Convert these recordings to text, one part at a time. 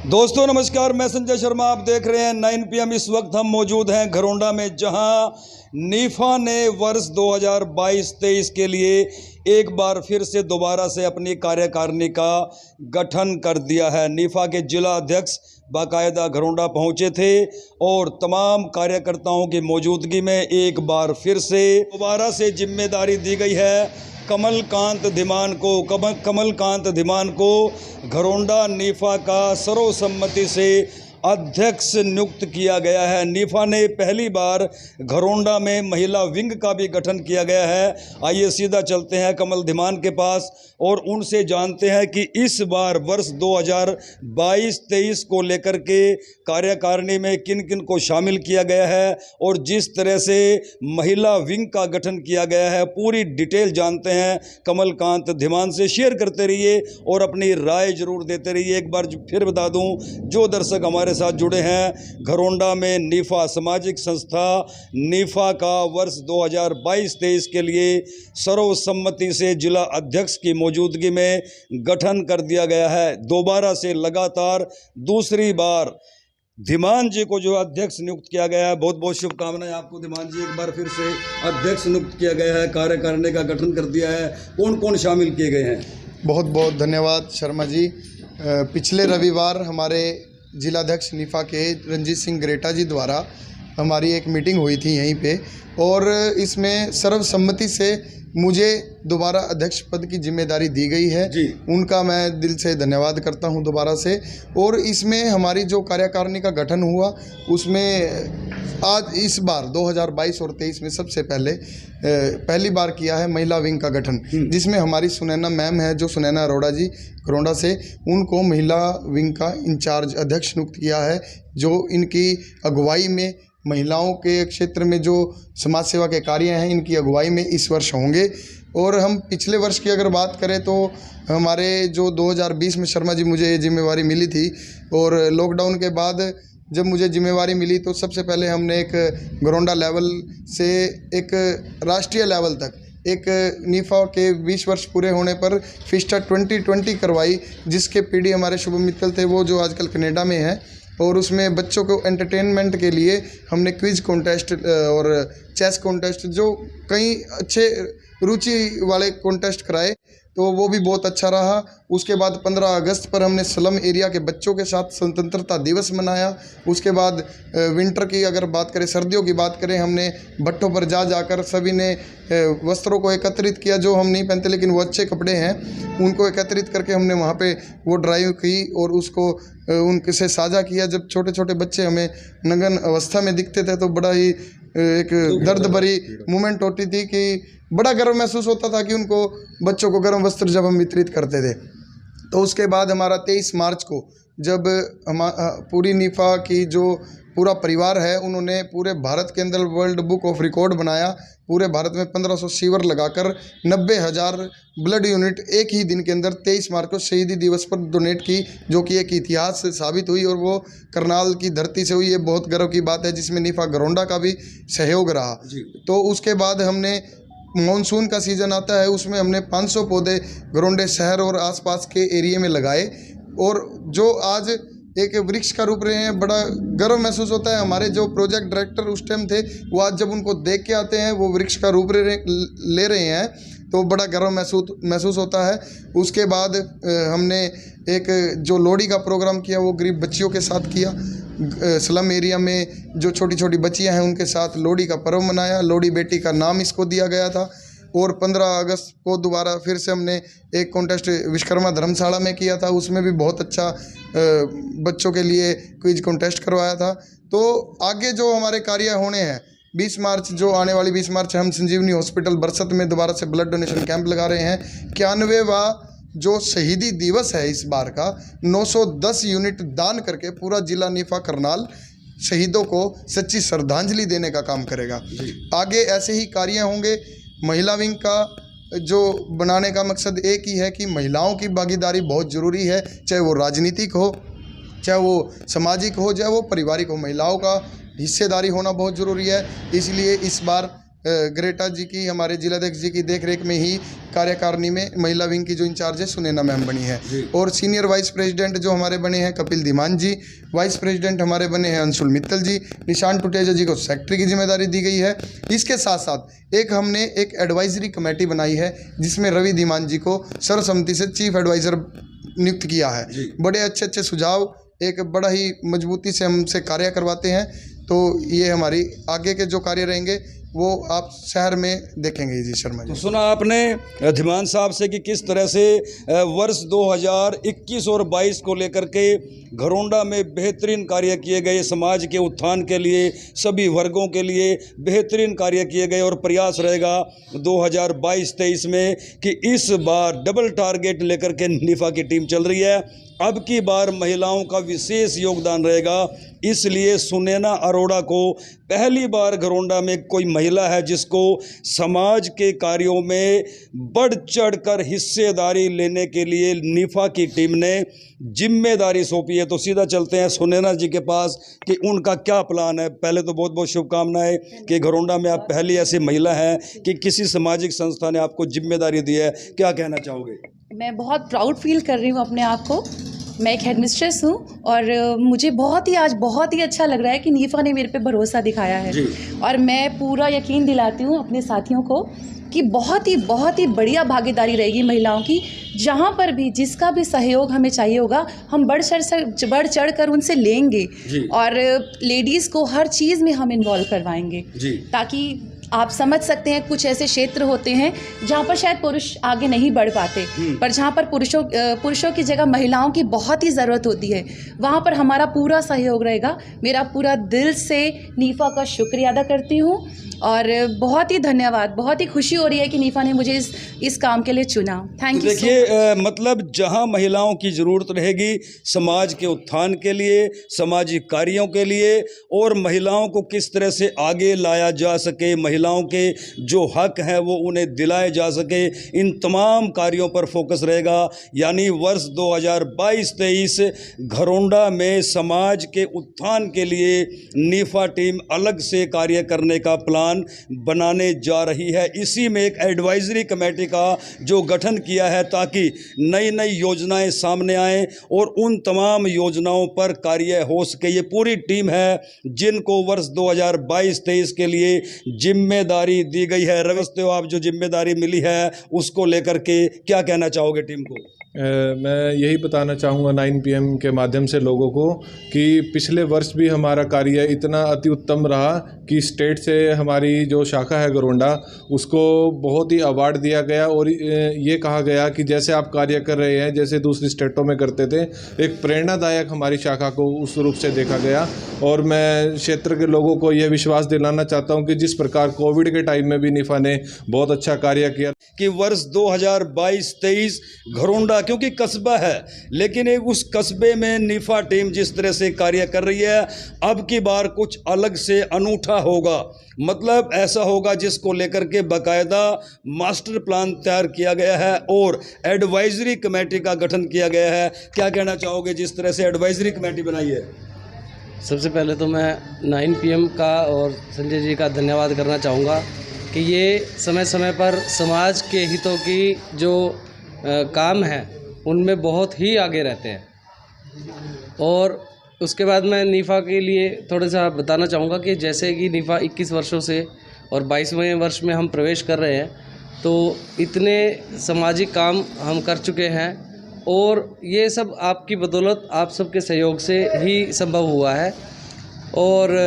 दोस्तों नमस्कार, मैं संजय शर्मा। आप देख रहे हैं 9 PM। इस वक्त हम मौजूद हैं घरोंडा में, जहां नीफा ने वर्ष 2022-23 के लिए एक बार फिर से दोबारा से अपनी कार्यकारिणी का गठन कर दिया है। नीफा के जिला अध्यक्ष बाकायदा घरोंडा पहुंचे थे और तमाम कार्यकर्ताओं की मौजूदगी में एक बार फिर से दोबारा से जिम्मेदारी दी गई है कमलकांत धीमान को घरोंडा नीफा का सर्वसम्मति से अध्यक्ष नियुक्त किया गया है। नीफा ने पहली बार घरोंडा में महिला विंग का भी गठन किया गया है। आइए सीधा चलते हैं कमल धीमान के पास और उनसे जानते हैं कि इस बार वर्ष 2022-23 को लेकर के कार्यकारिणी में किन किन को शामिल किया गया है और जिस तरह से महिला विंग का गठन किया गया है, पूरी डिटेल जानते हैं कमलकांत धीमान से। शेयर करते रहिए और अपनी राय जरूर देते रहिए। एक बार फिर बता दूं, जो दर्शक हमारे साथ जुड़े हैं, घरोंडा में नीफा सामाजिक संस्था नीफा का वर्ष 2022-23 के लिए सर्वसम्मति से जिला अध्यक्ष की मौजूदगी में गठन कर दिया गया है। दोबारा से लगातार दूसरी बार धीमान जी को जो अध्यक्ष नियुक्त किया गया है। बहुत बहुत शुभकामनाएं आपको धीमान जी। एक बार फिर से अध्यक्ष नियुक्त किया गया है, कार्यकारिणी का गठन कर दिया है। कौन कौन शामिल किए गए हैं? बहुत बहुत धन्यवाद शर्मा जी। पिछले रविवार हमारे जिलाध्यक्ष नीफा के रंजीत सिंह ग्रेटा जी द्वारा हमारी एक मीटिंग हुई थी यहीं पे, और इसमें सर्वसम्मति से मुझे दोबारा अध्यक्ष पद की जिम्मेदारी दी गई है जी। उनका मैं दिल से धन्यवाद करता हूं दोबारा से। और इसमें हमारी जो कार्यकारिणी का गठन हुआ, उसमें आज इस बार 2022 और 23 में सबसे पहली बार किया है महिला विंग का गठन, जिसमें हमारी सुनैना मैम है, जो सुनैना अरोड़ा जी घरोंडा से, उनको महिला विंग का इंचार्ज अध्यक्ष नियुक्त किया है, जो इनकी अगुवाई में महिलाओं के क्षेत्र में जो समाज सेवा के कार्य हैं, इनकी अगुवाई में इस वर्ष होंगे। और हम पिछले वर्ष की अगर बात करें तो हमारे जो 2020 में शर्मा जी मुझे ये जिम्मेवारी मिली थी, और लॉकडाउन के बाद जब मुझे जिम्मेवारी मिली तो सबसे पहले हमने एक घरोंडा लेवल से एक राष्ट्रीय लेवल तक एक नीफा के 20 वर्ष पूरे होने पर फिस्टा 2020 करवाई, जिसके पीडी हमारे शुभम मित्तल थे, वो जो आजकल कनाडा में है। और उसमें बच्चों को एंटरटेनमेंट के लिए हमने क्विज कॉन्टेस्ट और चेस कॉन्टेस्ट, जो कई अच्छे रुचि वाले कॉन्टेस्ट कराए, तो वो भी बहुत अच्छा रहा। उसके बाद 15 अगस्त पर हमने स्लम एरिया के बच्चों के साथ स्वतंत्रता दिवस मनाया। उसके बाद विंटर की अगर बात करें, सर्दियों की बात करें, हमने भट्टों पर जाकर सभी ने वस्त्रों को एकत्रित किया, जो हम नहीं पहनते लेकिन वो अच्छे कपड़े हैं, उनको एकत्रित करके हमने वहाँ पे वो ड्राइव की और उसको उनसे साझा किया। जब छोटे छोटे बच्चे हमें नग्न अवस्था में दिखते थे तो बड़ा ही एक दर्द भरी मोमेंट होती थी कि बड़ा गर्व महसूस होता था कि उनको बच्चों को गर्म वस्त्र जब हम वितरित करते थे। तो उसके बाद हमारा 23 मार्च को जब पूरी नीफा की जो पूरा परिवार है, उन्होंने पूरे भारत के अंदर वर्ल्ड बुक ऑफ रिकॉर्ड बनाया। पूरे भारत में 1500 शिविर लगाकर 90,000 ब्लड यूनिट एक ही दिन के अंदर 23 मार्च को शहीदी दिवस पर डोनेट की, जो कि एक इतिहास से साबित हुई और वो करनाल की धरती से हुई। ये बहुत गर्व की बात है, जिसमें नीफा घरोंडा का भी सहयोग रहा। तो उसके बाद हमने मॉनसून का सीज़न आता है, उसमें हमने 500 पौधे घरोंडे शहर और आसपास के एरिया में लगाए, और जो आज एक वृक्ष का रूप रहे हैं। बड़ा गर्व महसूस होता है। हमारे जो प्रोजेक्ट डायरेक्टर उस टाइम थे, वो आज जब उनको देख के आते हैं, वो वृक्ष का रूप ले रहे हैं, तो बड़ा गर्व महसूस होता है। उसके बाद हमने एक जो लोहड़ी का प्रोग्राम किया, वो गरीब बच्चियों के साथ किया। स्लम एरिया में जो छोटी छोटी बच्चियां हैं, उनके साथ लोहड़ी का पर्व मनाया। लोहड़ी बेटी का नाम इसको दिया गया था। और 15 अगस्त को दोबारा फिर से हमने एक कॉन्टेस्ट विश्वकर्मा धर्मशाला में किया था, उसमें भी बहुत अच्छा बच्चों के लिए क्विज कॉन्टेस्ट करवाया था। तो आगे जो हमारे कार्य होने हैं, 20 मार्च जो आने वाली 20 मार्च हम संजीवनी हॉस्पिटल बरसत में दोबारा से ब्लड डोनेशन कैंप लगा रहे हैं। 91वां जो शहीदी दिवस है इस बार का, 910 यूनिट दान करके पूरा जिला नीफा करनाल शहीदों को सच्ची श्रद्धांजलि देने का काम करेगा। आगे ऐसे ही कार्य होंगे। महिला विंग का जो बनाने का मकसद एक ही है कि महिलाओं की भागीदारी बहुत ज़रूरी है, चाहे वो राजनीतिक हो, चाहे वो सामाजिक हो, चाहे वो पारिवारिक हो। महिलाओं का हिस्सेदारी होना बहुत ज़रूरी है। इसलिए इस बार ग्रेटा जी की, हमारे जिलाध्यक्ष जी की देखरेख में ही कार्यकारिणी में महिला विंग की जो इंचार्ज है सुनैना मैम बनी है। और सीनियर वाइस प्रेसिडेंट जो हमारे बने हैं कपिल धीमान जी, वाइस प्रेसिडेंट हमारे बने हैं अंशुल मित्तल जी, निशान टुटेजा जी को सेक्रेटरी की जिम्मेदारी दी गई है। इसके साथ साथ हमने एक एडवाइजरी कमेटी बनाई है जिसमें रवि धीमान जी को सर्वसम्मति से चीफ एडवाइज़र नियुक्त किया है। बड़े अच्छे अच्छे सुझाव, एक बड़ा ही मजबूती से हमसे कार्य करवाते हैं। तो ये हमारी आगे के जो कार्य रहेंगे वो आप शहर में देखेंगे जी। शर्मा जी, तो सुना आपने धीमान साहब से कि किस तरह से वर्ष 2021 और 22 को लेकर के घरोंडा में बेहतरीन कार्य किए गए, समाज के उत्थान के लिए, सभी वर्गों के लिए बेहतरीन कार्य किए गए। और प्रयास रहेगा 2022-23 में कि इस बार डबल टारगेट लेकर के निफा की टीम चल रही है। अब की बार महिलाओं का विशेष योगदान रहेगा, इसलिए सुनैना अरोड़ा को पहली बार घरोंडा में कोई महिला है जिसको समाज के कार्यों में बढ़ चढ़कर हिस्सेदारी लेने के लिए निफा की टीम ने जिम्मेदारी सौंपी है। तो सीधा चलते हैं सुनैना जी के पास कि उनका क्या प्लान है। पहले तो बहुत बहुत शुभकामनाएं कि घरोंडा में आप पहली ऐसी महिला हैं कि किसी सामाजिक संस्था ने आपको जिम्मेदारी दी है, क्या कहना चाहोगे? मैं बहुत प्राउड फील कर रही हूँ अपने आप को। मैं एक हेडमिस्ट्रेस हूँ और मुझे आज बहुत ही अच्छा लग रहा है कि निफा ने मेरे पे भरोसा दिखाया है। और मैं पूरा यकीन दिलाती हूँ अपने साथियों को कि बहुत ही बढ़िया भागीदारी रहेगी महिलाओं की। जहाँ पर भी जिसका भी सहयोग हमें चाहिए होगा, हम बढ़ चढ़ कर उनसे लेंगे और लेडीज़ को हर चीज़ में हम इन्वॉल्व करवाएंगे, ताकि आप समझ सकते हैं कुछ ऐसे क्षेत्र होते हैं जहाँ पर शायद पुरुष आगे नहीं बढ़ पाते, पर जहाँ पर पुरुषों की जगह महिलाओं की बहुत ही ज़रूरत होती है, वहाँ पर हमारा पूरा सहयोग रहेगा। मेरा पूरा दिल से निफा का शुक्रिया अदा करती हूँ और बहुत ही धन्यवाद। बहुत ही खुशी हो रही है कि निफा ने मुझे इस काम के लिए चुना। Thank you. देखिए मतलब जहां महिलाओं की ज़रूरत रहेगी समाज के उत्थान के लिए, सामाजिक कार्यों के लिए, और महिलाओं को किस तरह से आगे लाया जा सके, महिलाओं के जो हक हैं वो उन्हें दिलाए जा सके, इन तमाम कार्यों पर फोकस रहेगा। यानी वर्ष 2022-23 घरोंडा में समाज के उत्थान के लिए निफा टीम अलग से कार्य करने का प्लान बनाने जा रही है। इसी में एक एडवाइजरी कमेटी का जो गठन किया है ताकि नई नई योजनाएं सामने आएं और उन तमाम योजनाओं पर कार्य हो सके। ये पूरी टीम है जिनको वर्ष 2022-23 के लिए जिम्मेदारी दी गई है। रविस्ते आप जो जिम्मेदारी मिली है उसको लेकर के क्या कहना चाहोगे टीम को? मैं यही बताना चाहूँगा 9 PM के माध्यम से लोगों को कि पिछले वर्ष भी हमारा कार्य इतना अति उत्तम रहा कि स्टेट से हमारी जो शाखा है घरोंडा उसको बहुत ही अवार्ड दिया गया और ये कहा गया कि जैसे आप कार्य कर रहे हैं जैसे दूसरी स्टेटों में करते थे, एक प्रेरणादायक हमारी शाखा को उस रूप से देखा गया। और मैं क्षेत्र के लोगों को यह विश्वास दिलाना चाहता हूँ कि जिस प्रकार कोविड के टाइम में भी निफा ने बहुत अच्छा कार्य किया कि वर्ष 2022-23 घरोंडा क्योंकि कस्बा है, लेकिन एक उस कस्बे में निफा टीम जिस तरह से कार्य कर रही है, अब की बार कुछ अलग से अनूठा होगा। मतलब ऐसा होगा जिसको लेकर के बाकायदा मास्टर प्लान तैयार किया गया है और एडवाइजरी कमेटी का गठन किया गया है। क्या कहना चाहोगे जिस तरह से एडवाइजरी कमेटी बनाई है? सबसे पहले तो मैं 9 PM का और संजय जी का धन्यवाद करना चाहूँगा कि ये समय समय पर समाज के हितों की जो काम है उनमें बहुत ही आगे रहते हैं। और उसके बाद मैं निफा के लिए थोड़ा सा बताना चाहूँगा कि जैसे कि निफा 21 वर्षों से और 22वें वर्ष में हम प्रवेश कर रहे हैं, तो इतने सामाजिक काम हम कर चुके हैं और ये सब आपकी बदौलत, आप सबके सहयोग से ही संभव हुआ है। और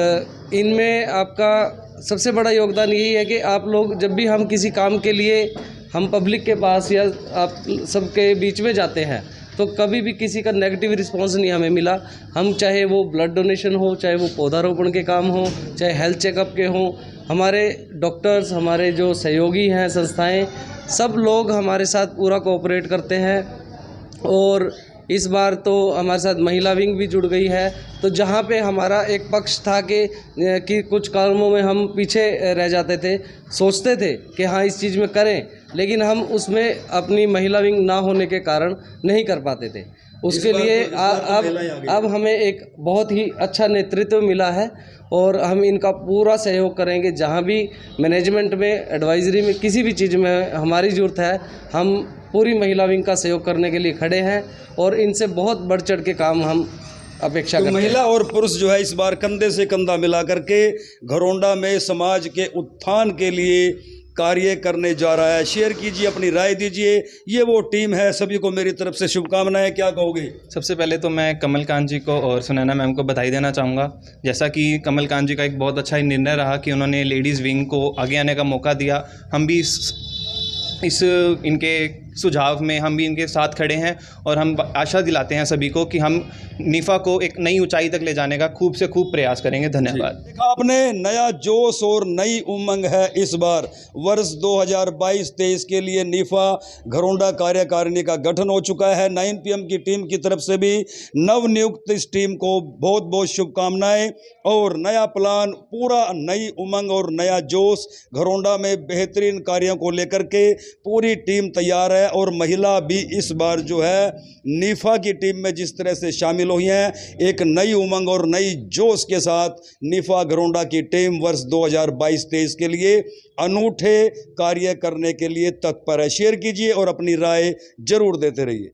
इनमें आपका सबसे बड़ा योगदान यही है कि आप लोग जब भी हम किसी काम के लिए हम पब्लिक के पास या आप सबके बीच में जाते हैं तो कभी भी किसी का नेगेटिव रिस्पांस नहीं हमें मिला। हम चाहे वो ब्लड डोनेशन हो, चाहे वो पौधारोपण के काम हो, चाहे हेल्थ चेकअप के हों, हमारे डॉक्टर्स, हमारे जो सहयोगी हैं संस्थाएं, सब लोग हमारे साथ पूरा कोऑपरेट करते हैं। और इस बार तो हमारे साथ महिला विंग भी जुड़ गई है, तो जहाँ पे हमारा एक पक्ष था कि कुछ कामों में हम पीछे रह जाते थे, सोचते थे कि हाँ इस चीज़ में करें, लेकिन हम उसमें अपनी महिला विंग ना होने के कारण नहीं कर पाते थे। उसके इस बार लिए तो- इस बार तो महिलाएं आ गई। अब हमें एक बहुत ही अच्छा नेतृत्व मिला है और हम इनका पूरा सहयोग करेंगे। जहाँ भी मैनेजमेंट में, एडवाइजरी में, किसी भी चीज़ में हमारी ज़रूरत है, हम पूरी महिला विंग का सहयोग करने के लिए खड़े हैं और इनसे बहुत बढ़ चढ़ के काम हम अपेक्षा तो करते हैं। महिला और पुरुष जो है इस बार कंधे से कंधा मिला करके घरौंडा में समाज के उत्थान के लिए कार्य करने जा रहा है। शेयर कीजिए, अपनी राय दीजिए। ये वो टीम है, सभी को मेरी तरफ से शुभकामनाएं। क्या कहोगे? सबसे पहले तो मैं कमल कांत जी को और सुनैना मैम को बधाई देना चाहूँगा। जैसा कि कमल कांत जी का एक बहुत अच्छा निर्णय रहा कि उन्होंने लेडीज़ विंग को आगे आने का मौका दिया। हम भी इस इनके सुझाव में हम भी इनके साथ खड़े हैं और हम आशा दिलाते हैं सभी को कि हम नीफा को एक नई ऊंचाई तक ले जाने का खूब से खूब प्रयास करेंगे। धन्यवाद। देखा आपने, नया जोश और नई उमंग है इस बार। वर्ष 2022-23 के लिए नीफा घरौंडा कार्यकारिणी का गठन हो चुका है। 9 PM की टीम की तरफ से भी नवनियुक्त इस टीम को बहुत बहुत शुभकामनाएं और नया प्लान, पूरा नई उमंग और नया जोश। घरौंडा में बेहतरीन कार्यों को लेकर के पूरी टीम तैयार है और महिला भी इस बार जो है नीफा की टीम में जिस तरह से शामिल हुई हैं, एक नई उमंग और नई जोश के साथ नीफा घरौंडा की टीम वर्ष 2022-23 के लिए अनूठे कार्य करने के लिए तत्पर है। शेयर कीजिए और अपनी राय जरूर देते रहिए।